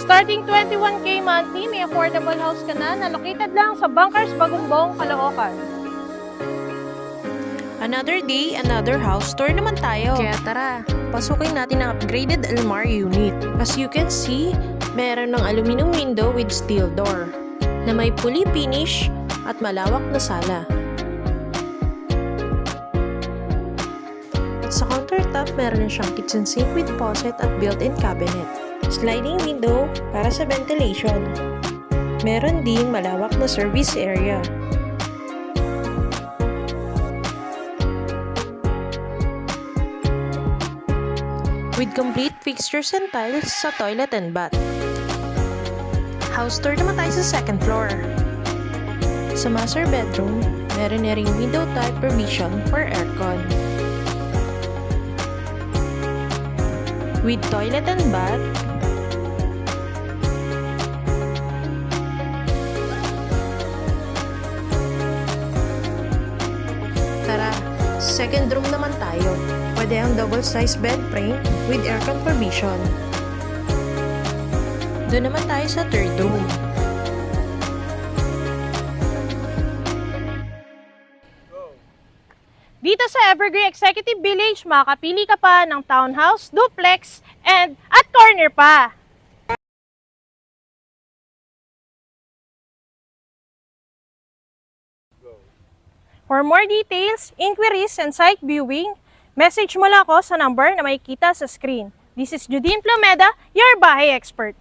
Starting 21K monthly, may affordable house ka na located lang sa Bunkers, Bagumbong, Caloocan. Another day, another house tour naman tayo. Kaya tara, pasukin natin ang upgraded Almar unit. As you can see, meron ng aluminum window with steel door na may puli finish at malawak na sala. At sa countertop, meron na siyang kitchen sink with faucet at built-in cabinet. Sliding window para sa ventilation. Meron ding malawak na service area. With complete fixtures and tiles sa toilet and bath. House tour naman tayo sa second floor. Sa master bedroom, meron na ring window type provision for aircon. With toilet and bath, tara, second room naman tayo. Pwede ang double-size bed frame with aircon provision. Doon naman tayo sa third room. Dito sa Evergreen Executive Village, makakapili ka pa ng townhouse, duplex, and at corner pa. For more details, inquiries, and site viewing, message mo lang ako sa number na makikita sa screen. This is Judine Plomeda, your bahay expert.